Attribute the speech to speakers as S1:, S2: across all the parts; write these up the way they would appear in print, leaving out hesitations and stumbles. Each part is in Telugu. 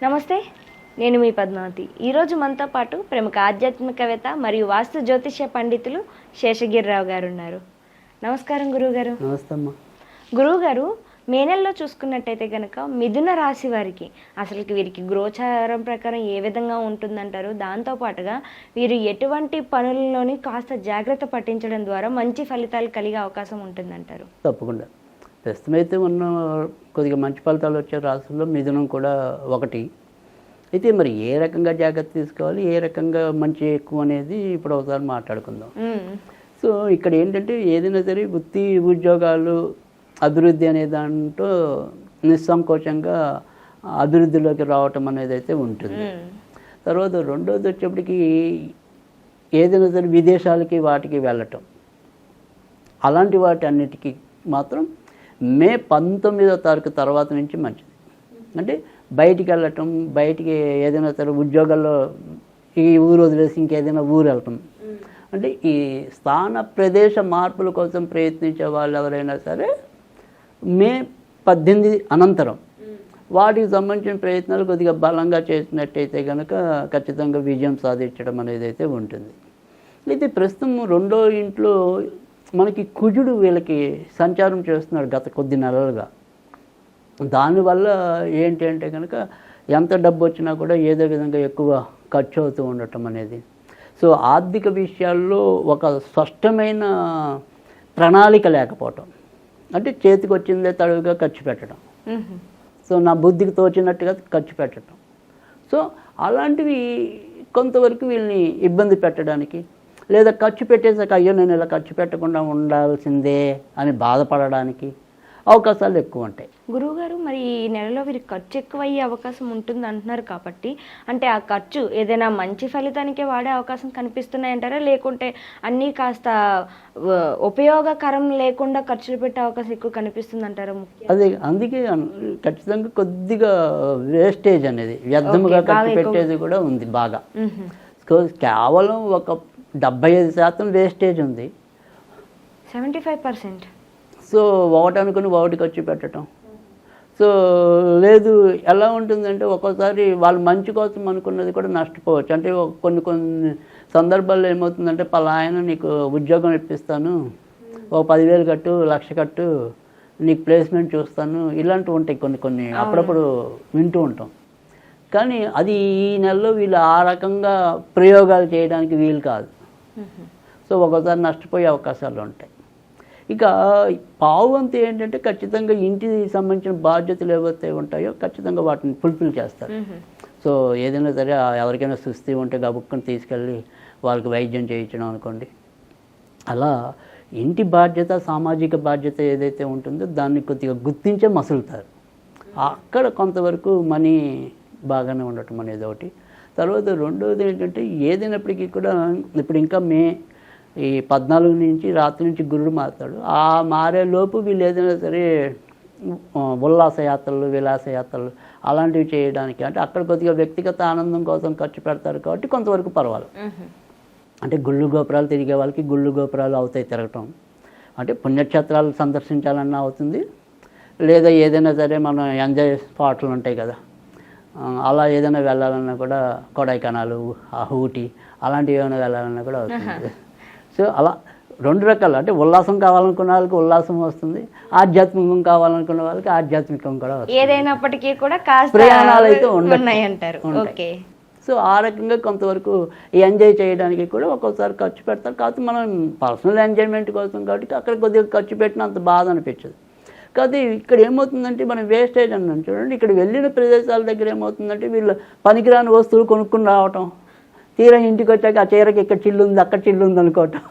S1: నమస్తే, నేను మీ పద్మావతి. ఈరోజు మనతో పాటు ప్రముఖ ఆధ్యాత్మికవేత్త మరియు వాస్తు జ్యోతిష్య పండితులు శేషగిరిరావు గారు ఉన్నారు. నమస్కారం గురువుగారు.
S2: నమస్తే అమ్మా.
S1: గురువుగారు, మే నెలలో చూసుకున్నట్టయితే కనుక మిథున రాశి వారికి వీరికి గోచారం ప్రకారం ఏ విధంగా ఉంటుందంటారు? దాంతోపాటుగా వీరు ఎటువంటి పనుల్లోని కాస్త జాగ్రత్త పట్టించడం ద్వారా మంచి ఫలితాలు కలిగే అవకాశం ఉంటుందంటారు?
S2: తప్పకుండా. ప్రస్తుతం అయితే ఉన్న కొద్దిగా మంచి ఫలితాలు వచ్చే రాశుల్లో మిథునం కూడా ఒకటి. అయితే మరి ఏ రకంగా జాగ్రత్త తీసుకోవాలి, ఏ రకంగా మంచి ఎక్కువ అనేది ఇప్పుడు ఒకసారి మాట్లాడుకుందాం. సో ఇక్కడ ఏంటంటే ఏదైనా సరే వృత్తి ఉద్యోగాలు అభివృద్ధి అనే దాంట్లో నిస్సంకోచంగా అభివృద్ధిలోకి రావటం అనేది అయితే ఉంటుంది. తర్వాత రెండోది వచ్చేప్పటికి ఏదైనా సరే విదేశాలకి వాటికి వెళ్ళటం, అలాంటి వాటి అన్నిటికీ మాత్రం మే 19వ తారీఖు తర్వాత నుంచి మంచిది. అంటే బయటికి వెళ్ళటం, బయటికి ఏదైనా సరే ఉద్యోగాల్లో ఈ ఊరు వదిలేసి ఇంకేదైనా ఊరు వెళ్ళటం, అంటే ఈ స్థాన ప్రదేశ మార్పుల కోసం ప్రయత్నించే వాళ్ళు ఎవరైనా సరే మే 18 అనంతరం వాటికి సంబంధించిన ప్రయత్నాలు కొద్దిగా బలంగా చేసినట్టయితే కనుక ఖచ్చితంగా విజయం సాధించడం అనేది అయితే ఉంటుంది. అయితే ప్రస్తుతం రెండో ఇంట్లో మనకి కుజుడు వీళ్ళకి సంచారం చేస్తున్నాడు గత కొద్ది నెలలుగా. దానివల్ల ఏంటి అంటే కనుక ఎంత డబ్బు వచ్చినా కూడా ఏదో విధంగా ఎక్కువ ఖర్చు అవుతూ ఉండటం అనేది. సో ఆర్థిక విషయాల్లో ఒక స్పష్టమైన ప్రణాళిక లేకపోవటం, అంటే చేతికి వచ్చిందే తడువుగా ఖర్చు పెట్టడం, సో నా బుద్ధికి తోచినట్టుగా ఖర్చు పెట్టడం. సో అలాంటివి కొంతవరకు వీళ్ళని ఇబ్బంది పెట్టడానికి, లేదా ఖర్చు పెట్టేసాక అయ్యో నేను ఇలా ఖర్చు పెట్టకుండా ఉండాల్సిందే అని బాధపడడానికి అవకాశాలు ఎక్కువ ఉంటాయి.
S1: గురువుగారు, మరి ఈ నెలలో వీరికి ఖర్చు ఎక్కువ అయ్యే అవకాశం ఉంటుంది అంటున్నారు కాబట్టి, అంటే ఆ ఖర్చు ఏదైనా మంచి ఫలితానికే వాడే అవకాశం కనిపిస్తున్నాయంటారా, లేకుంటే అన్నీ కాస్త ఉపయోగకరం లేకుండా ఖర్చులు పెట్టే అవకాశం ఎక్కువ కనిపిస్తుందంటారా?
S2: అదే, అందుకే ఖచ్చితంగా కొద్దిగా వేస్టేజ్ అనేది వ్యర్థముగా ఖర్చు పెట్టేది కూడా ఉంది బాగా. కేవలం ఒక 75% వేస్టేజ్ ఉంది.
S1: 75%.
S2: సో ఒకటి అనుకుని ఒకటి ఖర్చు పెట్టడం. సో లేదు, ఎలా ఉంటుందంటే ఒక్కోసారి వాళ్ళు మంచి కోసం అనుకున్నది కూడా నష్టపోవచ్చు. అంటే కొన్ని సందర్భాల్లో ఏమవుతుందంటే పలానా నీకు ఉద్యోగం ఇప్పిస్తాను, ఒక 10,000 కట్టు, 1,00,000 కట్టు, నీకు ప్లేస్మెంట్ చూస్తాను, ఇలాంటివి ఉంటాయి కొన్ని అప్పుడప్పుడు వింటూ ఉంటాం. కానీ అది ఈ నెలలో వీళ్ళు ఆ రకంగా ప్రయోగాలు చేయడానికి వీలు కాదు. సో ఒకసారి నష్టపోయే అవకాశాలు ఉంటాయి. ఇక పావువంతు ఏంటంటే ఖచ్చితంగా ఇంటికి సంబంధించిన బాధ్యతలు ఏవైతే ఉంటాయో ఖచ్చితంగా వాటిని ఫుల్ఫిల్ చేస్తారు. సో ఏదైనా సరే ఎవరికైనా సుస్థి ఉంటే గబుక్కుని తీసుకెళ్ళి వాళ్ళకి వైద్యం చేయించడం అనుకోండి. అలా ఇంటి బాధ్యత, సామాజిక బాధ్యత ఏదైతే ఉంటుందో దాన్ని కొద్దిగా గుర్తించే మసులుతారు. అక్కడ కొంతవరకు మనీ బాగానే ఉండటం అనేది ఒకటి. తర్వాత రెండవది ఏంటంటే ఏదైనప్పటికీ కూడా ఇప్పుడు ఇంకా మే 14 నుంచి రాత్రి నుంచి గురుడు మారుతాడు. ఆ మారేలోపు వీళ్ళు ఏదైనా సరే ఉల్లాసయాత్రలు, విలాసయాత్రలు అలాంటివి చేయడానికి, అంటే అక్కడ కొద్దిగా వ్యక్తిగత ఆనందం కోసం ఖర్చు పెడతారు కాబట్టి కొంతవరకు పర్వాలేదు. అంటే గుళ్ళు గోపురాలు తిరిగే వాళ్ళకి గుళ్ళు గోపురాలు అవుతాయి తిరగటం, అంటే పుణ్యక్షేత్రాలు సందర్శించాలన్నా అవుతుంది, లేదా ఏదైనా సరే మనం ఎంజాయ్ స్పాట్లు ఉంటాయి కదా, అలా ఏదైనా వెళ్ళాలన్నా కూడా కొడైకెనాలు, ఊటీ అలాంటివి ఏమైనా వెళ్ళాలన్నా కూడా అవుతుంది. సో అలా రెండు రకాలు, అంటే ఉల్లాసం కావాలనుకున్న వాళ్ళకి ఉల్లాసం వస్తుంది, ఆధ్యాత్మికం కావాలనుకున్న వాళ్ళకి ఆధ్యాత్మికం కూడా వస్తుంది.
S1: ఏదైనప్పటికీ కూడా
S2: ప్రయాణాలు అయితే
S1: ఉన్నాయంటారు. ఓకే.
S2: సో ఆ రకంగా కొంతవరకు ఎంజాయ్ చేయడానికి కూడా ఒక్కోసారి ఖర్చు పెడతారు. కాబట్టి మనం పర్సనల్ ఎంజాయ్మెంట్ కోసం కాబట్టి అక్కడ కొద్దిగా ఖర్చు పెట్టిన అంత బాధ అనిపించదు. కాబట్టి ఇక్కడ ఏమవుతుందంటే మనం వేస్టేజ్ అన్నాం చూడండి, ఇక్కడ వెళ్ళిన ప్రదేశాల దగ్గర ఏమవుతుందంటే వీళ్ళు పనికిరాని వస్తువులు కొనుక్కుని రావటం, తీరా ఇంటికి వచ్చాక ఆ చీరకి ఇక్కడ చిల్లు ఉంది, అక్కడ చిల్లు ఉంది అనుకోవటం.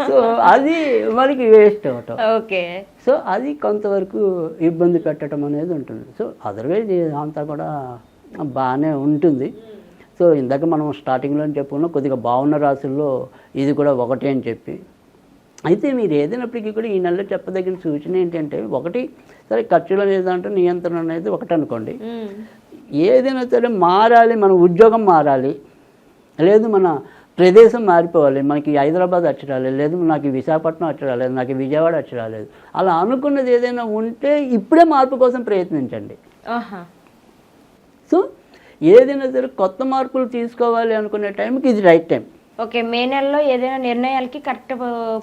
S2: సో అది మనకి వేస్ట్ అవటం.
S1: ఓకే.
S2: సో అది కొంతవరకు ఇబ్బంది పెట్టడం అనేది ఉంటుంది. సో అదర్వైజ్ అంతా కూడా బాగానే ఉంటుంది. సో ఇందాక మనం స్టార్టింగ్లో చెప్పుకున్నాం కొద్దిగా బాగున్న రాశుల్లో ఇది కూడా ఒకటే అని చెప్పి. అయితే మీరు ఏదైనప్పటికీ కూడా ఈ నెలలో చెప్పదగిన సూచన ఏంటంటే, ఒకటి సరే ఖర్చులు అనేది అంటే నియంత్రణ అనేది ఒకటి అనుకోండి. ఏదైనా సరే మారాలి, మన ఉద్యోగం మారాలి, లేదు మన ప్రదేశం మారిపోవాలి, మనకి హైదరాబాద్ వచ్చి రాలేదు, లేదు నాకు విశాఖపట్నం వచ్చి రాలేదు, నాకు విజయవాడ వచ్చి రాలేదు, అలా అనుకున్నది ఏదైనా ఉంటే ఇప్పుడే మార్పు కోసం ప్రయత్నించండి. సో ఏదైనా సరే కొత్త మార్పులు తీసుకోవాలి అనుకునే టైంకి ఇది రైట్ టైం.
S1: ఓకే, మే నెలలో ఏదైనా నిర్ణయాలకి కరెక్ట్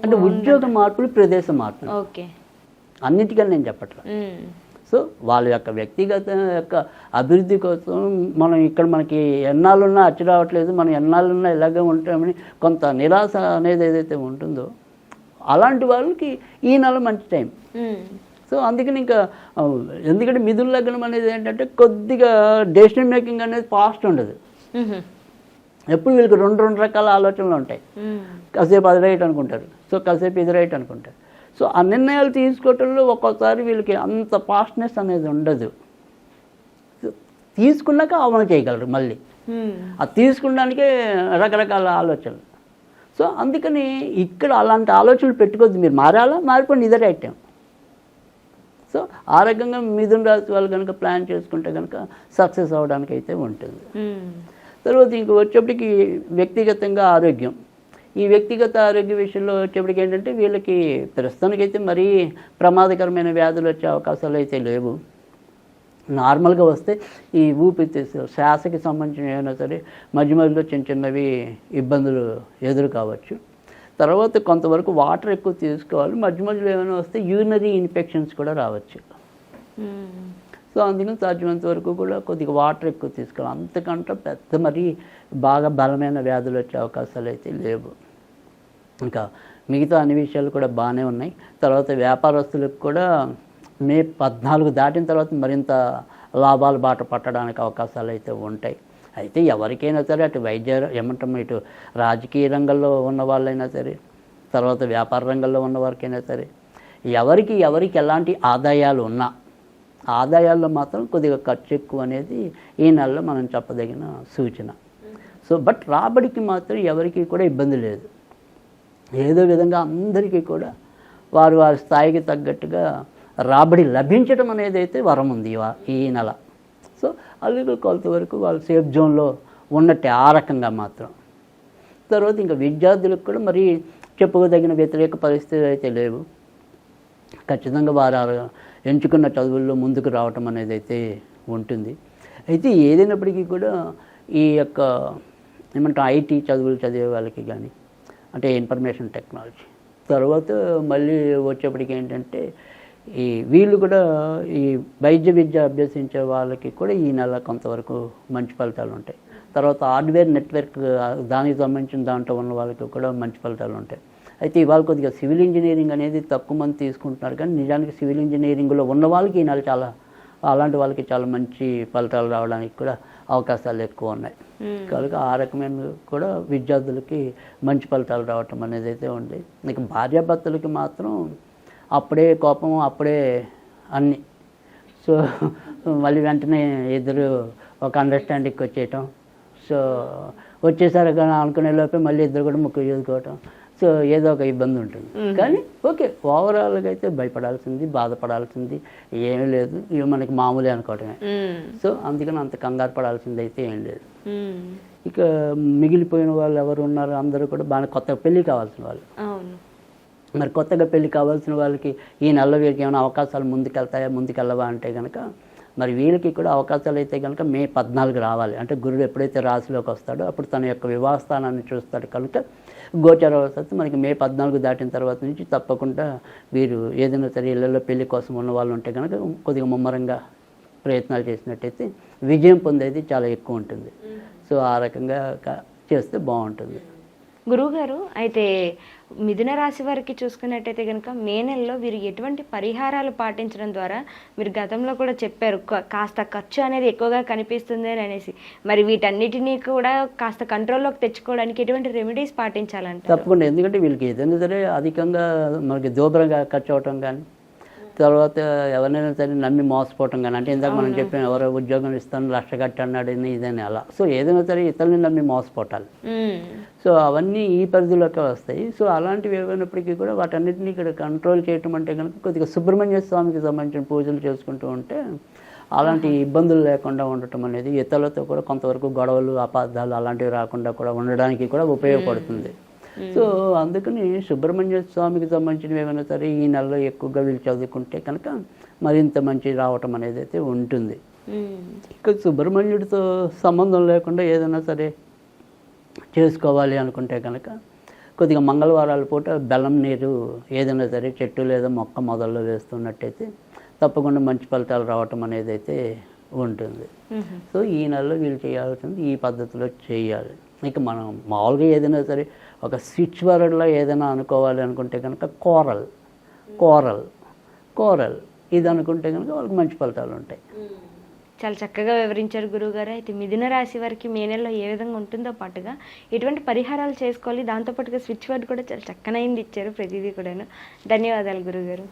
S2: అంటే ఉద్యోగ మార్పులు, ప్రదేశ మార్పులు,
S1: ఓకే,
S2: అన్నిటికని నేను చెప్పట్లేదు. సో వాళ్ళ యొక్క వ్యక్తిగత యొక్క అభివృద్ధి కోసం మనం ఇక్కడ మనకి ఎన్నాళ్ళున్నా అచ్చి రావట్లేదు, మనం ఎన్నాళ్ళున్నా ఇలాగే ఉంటామని కొంత నిరాశ అనేది ఏదైతే ఉంటుందో అలాంటి వాళ్ళకి ఈ నెల మంచి టైం. సో అందుకని ఇంకా ఎందుకంటే మిథున లగ్నం అనేది ఏంటంటే కొద్దిగా డెసిషన్ మేకింగ్ అనేది ఫాస్ట్ ఉండదు. ఎప్పుడు వీళ్ళకి రెండు రకాల ఆలోచనలు ఉంటాయి. కాసేపు అది రైట్ అనుకుంటారు, సో కాసేపు ఇది రైట్ అనుకుంటారు. సో ఆ నిర్ణయాలు తీసుకోవటంలో ఒక్కోసారి వీళ్ళకి అంత ఫాస్ట్నెస్ అనేది ఉండదు. తీసుకున్నాక అమలు చేయగలరు మళ్ళీ. అది తీసుకున్నానికే రకరకాల ఆలోచనలు. సో అందుకని ఇక్కడ అలాంటి ఆలోచనలు పెట్టుకోవద్దు. మీరు మారాలా, మారిపోండి, ఇదే రైట్ టైం. సో ఆ రకంగా మిథున రాశి వాళ్ళు కనుక ప్లాన్ చేసుకుంటే కనుక సక్సెస్ అవ్వడానికి అయితే ఉంటుంది. తర్వాత ఇంక వచ్చేప్పటికి వ్యక్తిగతంగా ఆరోగ్యం. ఈ వ్యక్తిగత ఆరోగ్య విషయంలో వచ్చేప్పటికి ఏంటంటే వీళ్ళకి ప్రస్తుతానికైతే మరీ ప్రమాదకరమైన వ్యాధులు వచ్చే అవకాశాలు అయితే లేవు. నార్మల్గా వస్తే ఈ ఊపిరితిత్తులు, శ్వాసకి సంబంధించిన ఏమైనా సరే మధ్య మధ్యలో చిన్నవి ఇబ్బందులు ఎదురు కావచ్చు. తర్వాత కొంతవరకు వాటర్ ఎక్కువ తీసుకోవాలి. మధ్య మధ్యలో ఏమైనా వస్తే యూరినరీ ఇన్ఫెక్షన్స్ కూడా రావచ్చు. సో అందుకని సాధ్యమైనంత వరకు కూడా కొద్దిగా వాటర్ ఎక్కువ తీసుకోవాలి. అంతకంటే పెద్ద మరి బాగా బలమైన వ్యాధులు వచ్చే అవకాశాలు అయితే లేవు. ఇంకా మిగతా అన్ని విషయాలు కూడా బాగానే ఉన్నాయి. తర్వాత వ్యాపారస్తులకు కూడా మే 14 దాటిన తర్వాత మరింత లాభాల బాట పట్టడానికి అవకాశాలు అయితే ఉంటాయి. అయితే ఎవరికైనా సరే అటు ఇటు రాజకీయ రంగంలో ఉన్న వాళ్ళైనా సరే, తర్వాత వ్యాపార రంగంలో ఉన్న వారికైనా సరే, ఎవరికి ఎలాంటి ఆదాయాలు ఉన్నా ఆదాయాల్లో మాత్రం కొద్దిగా ఖర్చు ఎక్కువ అనేది ఈ నెలలో మనం చెప్పదగిన సూచన. సో బట్ రాబడికి మాత్రం ఎవరికి కూడా ఇబ్బంది లేదు. ఏదో విధంగా అందరికీ కూడా వారి స్థాయికి తగ్గట్టుగా రాబడి లభించడం అనేది అయితే వరం ఉంది ఈ నెల. సో అలాగే కొంతవరకు వాళ్ళు సేఫ్ జోన్లో ఉన్నట్టే ఆ రకంగా మాత్రం. తర్వాత ఇంకా విద్యార్థులకు కూడా మరి చెప్పుకోదగిన వ్యతిరేక పరిస్థితులు అయితే లేవు. ఖచ్చితంగా వారు ఎంచుకున్న చదువుల్లో ముందుకు రావటం అనేది అయితే ఉంటుంది. అయితే ఏదైనప్పటికీ కూడా ఈ యొక్క ఏమంటారు ఐటీ చదువులు చదివే వాళ్ళకి కానీ, అంటే ఇన్ఫర్మేషన్ టెక్నాలజీ, తర్వాత మళ్ళీ వచ్చేప్పటికి ఏంటంటే వీళ్ళు కూడా ఈ వైద్య విద్య అభ్యసించే వాళ్ళకి కూడా ఈ నెల కొంతవరకు మంచి ఫలితాలు ఉంటాయి. తర్వాత హార్డ్వేర్ నెట్వర్క్ దానికి సంబంధించిన దాంట్లో ఉన్న వాళ్ళకి కూడా మంచి ఫలితాలు ఉంటాయి. అయితే ఇవాళ కొద్దిగా సివిల్ ఇంజనీరింగ్ అనేది తక్కువ మంది తీసుకుంటున్నారు, కానీ నిజానికి సివిల్ ఇంజనీరింగ్లో ఉన్న వాళ్ళకి ఈ నెల అలాంటి వాళ్ళకి చాలా మంచి ఫలితాలు రావడానికి కూడా అవకాశాలు ఎక్కువ ఉన్నాయి. కనుక ఆ రకమైన కూడా విద్యార్థులకి మంచి ఫలితాలు రావటం అనేది అయితే ఉంది. ఇక భార్యాభర్తలకి మాత్రం అప్పుడే కోపం, అప్పుడే అన్నీ. సో మళ్ళీ వెంటనే ఇద్దరు ఒక అండర్స్టాండింగ్కి వచ్చేయటం. సో వచ్చేసరి అనుకునే లోపే మళ్ళీ ఇద్దరు కూడా ముక్కు చూసుకోవటం. సో ఏదో ఒక ఇబ్బంది ఉంటుంది. కానీ ఓకే, ఓవరాల్గా అయితే భయపడాల్సింది, బాధపడాల్సింది ఏమీ లేదు. ఇవి మనకి మామూలే అనుకోవటమే. సో అందుకని అంత కంగారు పడాల్సింది అయితే ఏం లేదు. ఇక మిగిలిపోయిన వాళ్ళు ఎవరు ఉన్నారు, అందరూ కూడా బాగా కొత్తగా పెళ్ళి కావాల్సిన వాళ్ళు. మరి కొత్తగా పెళ్ళి కావాల్సిన వాళ్ళకి ఈ నెలలో వీరికి ఏమైనా అవకాశాలు ముందుకెళ్ళవా అంటే కనుక మరి వీళ్ళకి కూడా అవకాశాలు అయితే కనుక మే 14 రావాలి. అంటే గురుడు ఎప్పుడైతే రాశిలోకి వస్తాడో అప్పుడు తన యొక్క వివాహ స్థానాన్ని చూస్తాడు. కనుక గోచర వస్తే మనకి మే 14 దాటిన తర్వాత నుంచి తప్పకుండా వీరు ఏదైనా సరే ఇళ్లలో పెళ్లి కోసం ఉన్న వాళ్ళు ఉంటే కనుక కొద్దిగా ముమ్మరంగా ప్రయత్నాలు చేసినట్టయితే విజయం పొందేది చాలా ఎక్కువ ఉంటుంది. సో ఆ రకంగా చేస్తే బాగుంటుంది.
S1: గురువుగారు, అయితే మిథున రాశి వారికి చూసుకున్నట్టయితే కనుక మే నెలలో వీరు ఎటువంటి పరిహారాలు పాటించడం ద్వారా, మీరు గతంలో కూడా చెప్పారు కాస్త ఖర్చు అనేది ఎక్కువగా కనిపిస్తుంది అని అనేసి, మరి వీటన్నిటినీ కూడా కాస్త కంట్రోల్లోకి తెచ్చుకోవడానికి ఎటువంటి రెమెడీస్ పాటించాలంటే?
S2: తప్పకుండా. ఎందుకంటే వీళ్ళకి ఏదైనా సరే అధికంగా మనకి దూబరంగా ఖర్చు అవటం కానీ, తర్వాత ఎవరైనా సరే నమ్మి మోసపోవటం కానీ, అంటే ఇందాక మనం చెప్పాం ఎవరో ఉద్యోగం ఇస్తాను 1,00,000 కట్టి అన్నాడు ఇదని అలా. సో ఏదైనా సరే ఇతరులని నమ్మి మోసపోవటాలు. సో అవన్నీ ఈ పరిధిలోకి వస్తాయి. సో అలాంటివి ఏమైనప్పటికీ కూడా వాటన్నిటిని ఇక్కడ కంట్రోల్ చేయటం అంటే కనుక కొద్దిగా సుబ్రహ్మణ్య స్వామికి సంబంధించిన పూజలు చేసుకుంటూ ఉంటే అలాంటి ఇబ్బందులు లేకుండా ఉండటం అనేది, ఇతరులతో కూడా కొంతవరకు గొడవలు, అపార్థాలు అలాంటివి రాకుండా కూడా ఉండడానికి కూడా ఉపయోగపడుతుంది. సో అందుకని సుబ్రహ్మణ్య స్వామికి సంబంధించినవి ఏమైనా సరే ఈ నెలలో ఎక్కువగా వీళ్ళు చదువుకుంటే కనుక మరింత మంచి రావటం అనేది అయితే ఉంటుంది. ఇక సుబ్రహ్మణ్యుడితో సంబంధం లేకుండా ఏదైనా సరే చేసుకోవాలి అనుకుంటే కనుక కొద్దిగా మంగళవారాల పూట బెల్లం నీరు ఏదైనా సరే చెట్టు లేదా మొక్క మొదల్లో వేస్తున్నట్టయితే తప్పకుండా మంచి ఫలితాలు రావటం అనేది అయితే ఉంటుంది. సో ఈ నెలలో వీళ్ళు చేయాల్సింది ఈ పద్ధతిలో చేయాలి. ఇక మనం మామూలుగా ఏదైనా సరే ఒక స్విచ్ వర్డ్లో ఏదైనా అనుకోవాలి అనుకుంటే కనుక కోరల్ కోరల్ కోరల్ ఇది అనుకుంటే కనుక వాళ్ళకి మంచి ఫలితాలు ఉంటాయి.
S1: చాలా చక్కగా వివరించారు గురువుగారు. అయితే మిథున రాశి వారికి మే నెలలో ఏ విధంగా ఉంటుందో పాటుగా ఎటువంటి పరిహారాలు చేసుకోవాలి, దాంతోపాటుగా స్విచ్ వర్డ్ కూడా చాలా చక్కనైంది ఇచ్చారు ప్రతిదీ కూడాను. ధన్యవాదాలు గురువుగారు.